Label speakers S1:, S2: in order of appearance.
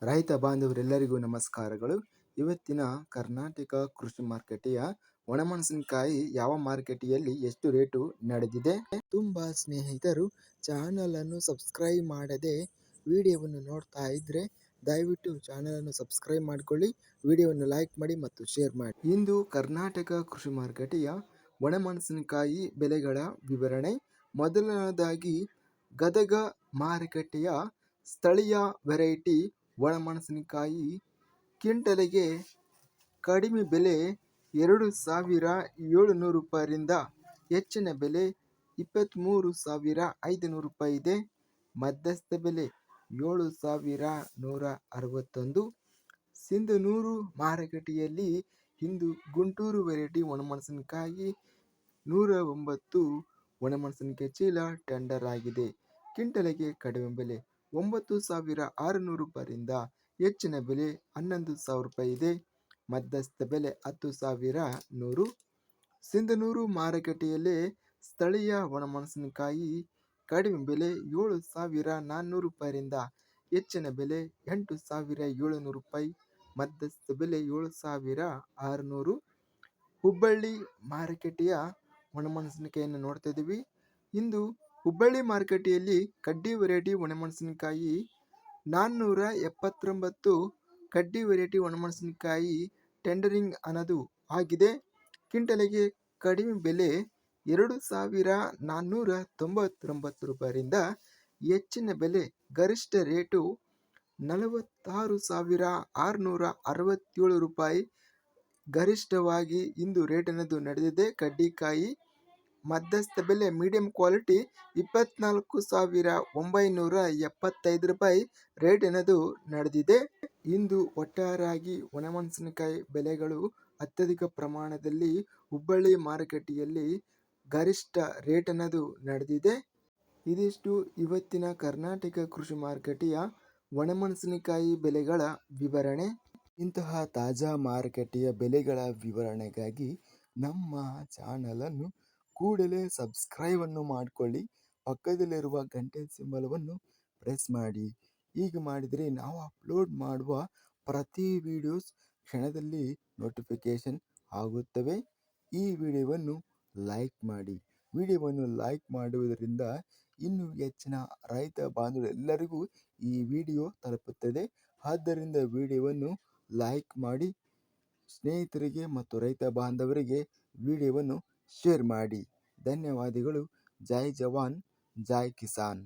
S1: ರೈತ ಬಾಂಧವರೆಲ್ಲರಿಗೂ ನಮಸ್ಕಾರಗಳು. ಇವತ್ತಿನ ಕರ್ನಾಟಕ ಕೃಷಿ ಮಾರುಕಟ್ಟೆಯ ಒಣಮೆಣಸಿನಕಾಯಿ ಯಾವ ಮಾರುಕಟ್ಟೆಯಲ್ಲಿ ಎಷ್ಟು ರೇಟು ನಡೆದಿದೆ? ತುಂಬ ಸ್ನೇಹಿತರು ಚಾನಲನ್ನು ಸಬ್ಸ್ಕ್ರೈಬ್ ಮಾಡದೆ ವಿಡಿಯೋವನ್ನು ನೋಡ್ತಾ ಇದ್ದರೆ ದಯವಿಟ್ಟು ಚಾನಲನ್ನು ಸಬ್ಸ್ಕ್ರೈಬ್ ಮಾಡಿಕೊಳ್ಳಿ, ವಿಡಿಯೋವನ್ನು ಲೈಕ್ ಮಾಡಿ ಮತ್ತು ಶೇರ್ ಮಾಡಿ. ಇಂದು ಕರ್ನಾಟಕ ಕೃಷಿ ಮಾರುಕಟ್ಟೆಯ ಒಣಮೆಣಸಿನಕಾಯಿ ಬೆಲೆಗಳ ವಿವರಣೆ. ಮೊದಲನೇದಾಗಿ ಗದಗ ಮಾರುಕಟ್ಟೆಯ ಸ್ಥಳೀಯ ವೆರೈಟಿ ಒಣಮೆಣಸಿನಕಾಯಿ ಕ್ವಿಂಟಲಿಗೆ ಕಡಿಮೆ ಬೆಲೆ 2,700 ರೂಪಾಯಿಯಿಂದ ಹೆಚ್ಚಿನ ಬೆಲೆ 23,500 ರೂಪಾಯಿ ಇದೆ. ಮಧ್ಯಸ್ಥ ಬೆಲೆ 7,161. ಸಿಂಧನೂರು ಮಾರುಕಟ್ಟೆಯಲ್ಲಿ ಇಂದು ಗುಂಟೂರು ವೆರೈಟಿ ಒಣಮೆಣಸಿನಕಾಯಿ 109 ಒಣಮೆಣಸಿನಕಾಯಿ ಚೀಲ ಟೆಂಡರ್ ಆಗಿದೆ. ಕ್ವಿಂಟಲಿಗೆ ಕಡಿಮೆ ಬೆಲೆ 9,600 ರೂಪಾಯಿಯಿಂದ ಹೆಚ್ಚಿನ ಬೆಲೆ 11,000 ರೂಪಾಯಿ ಇದೆ. ಮಧ್ಯಸ್ಥ ಬೆಲೆ 10,100. ಸಿಂಧನೂರು ಮಾರುಕಟ್ಟೆಯಲ್ಲಿ ಸ್ಥಳೀಯ ಒಣಮೆಣಸಿನಕಾಯಿ ಕಡಿಮೆ ಬೆಲೆ 7,400 ರೂಪಾಯಿಯಿಂದ ಹೆಚ್ಚಿನ ಬೆಲೆ 8,700 ರೂಪಾಯಿ. ಮಧ್ಯಸ್ಥ ಬೆಲೆ 7,600. ಹುಬ್ಬಳ್ಳಿ ಮಾರುಕಟ್ಟೆಯ ಒಣಮೆಣಸಿನಕಾಯಿಯನ್ನು ನೋಡ್ತಾ ಇದ್ದೀವಿ. ಇಂದು ಹುಬ್ಬಳ್ಳಿ ಮಾರುಕಟ್ಟೆಯಲ್ಲಿ ಕಡ್ಡಿ ವೆರೈಟಿ ಒಣಮೆಣಸಿನಕಾಯಿ 479 ಕಡ್ಡಿ ವೆರೈಟಿ ಒಣಮೆಣಸಿನಕಾಯಿ ಟೆಂಡರಿಂಗ್ ಅನ್ನೋದು ಆಗಿದೆ. ಕ್ವಿಂಟಲಿಗೆ ಕಡಿಮೆ ಬೆಲೆ 2,499 ರೂಪಾಯಿಯಿಂದ ಹೆಚ್ಚಿನ ಬೆಲೆ ಗರಿಷ್ಠ ರೇಟು 46,667 ರೂಪಾಯಿ ಗರಿಷ್ಠವಾಗಿ ಇಂದು ರೇಟ್ ಅನ್ನೋದು ನಡೆದಿದೆ ಕಡ್ಡಿಕಾಯಿ. ಮಧ್ಯಸ್ಥ ಬೆಲೆ ಮೀಡಿಯಂ ಕ್ವಾಲಿಟಿ 24,975 ರೂಪಾಯಿ ರೇಟ್ ಅನ್ನೋದು ನಡೆದಿದೆ. ಇಂದು ಒಟ್ಟಾರೆಯಾಗಿ ಒಣಮೆಣಸಿನಕಾಯಿ ಬೆಲೆಗಳು ಅತ್ಯಧಿಕ ಪ್ರಮಾಣದಲ್ಲಿ ಹುಬ್ಬಳ್ಳಿ ಮಾರುಕಟ್ಟೆಯಲ್ಲಿ ಗರಿಷ್ಠ ರೇಟ್ ಅನ್ನೋದು ನಡೆದಿದೆ. ಇದಿಷ್ಟು ಇವತ್ತಿನ ಕರ್ನಾಟಕ ಕೃಷಿ ಮಾರುಕಟ್ಟೆಯ ಒಣಮೆಣಸಿನಕಾಯಿ ಬೆಲೆಗಳ ವಿವರಣೆ. ಇಂತಹ ತಾಜಾ ಮಾರುಕಟ್ಟೆಯ ಬೆಲೆಗಳ ವಿವರಣೆಗಾಗಿ ನಮ್ಮ ಚಾನಲನ್ನು ಕೂಡಲೇ ಸಬ್ಸ್ಕ್ರೈಬನ್ನು ಮಾಡಿಕೊಳ್ಳಿ, ಪಕ್ಕದಲ್ಲಿರುವ ಗಂಟೆ ಸಿಂಬಲವನ್ನು ಪ್ರೆಸ್ ಮಾಡಿ. ಹೀಗೆ ಮಾಡಿದರೆ ನಾವು ಅಪ್ಲೋಡ್ ಮಾಡುವ ಪ್ರತಿ ವಿಡಿಯೋಸ್ ಕ್ಷಣದಲ್ಲಿ ನೋಟಿಫಿಕೇಶನ್ ಆಗುತ್ತವೆ. ಈ ವಿಡಿಯೋವನ್ನು ಲೈಕ್ ಮಾಡಿ. ವಿಡಿಯೋವನ್ನು ಲೈಕ್ ಮಾಡುವುದರಿಂದ ಇನ್ನೂ ಹೆಚ್ಚಿನ ರೈತ ಬಾಂಧವರೆಲ್ಲರಿಗೂ ಈ ವಿಡಿಯೋ ತಲುಪುತ್ತದೆ. ಆದ್ದರಿಂದ ವಿಡಿಯೋವನ್ನು ಲೈಕ್ ಮಾಡಿ, ಸ್ನೇಹಿತರಿಗೆ ಮತ್ತು ರೈತ ಬಾಂಧವರಿಗೆ ವಿಡಿಯೋವನ್ನು ಶೇರ್ ಮಾಡಿ. ಧನ್ಯವಾದಗಳು. ಜೈ ಜವಾನ್, ಜೈ ಕಿಸಾನ್.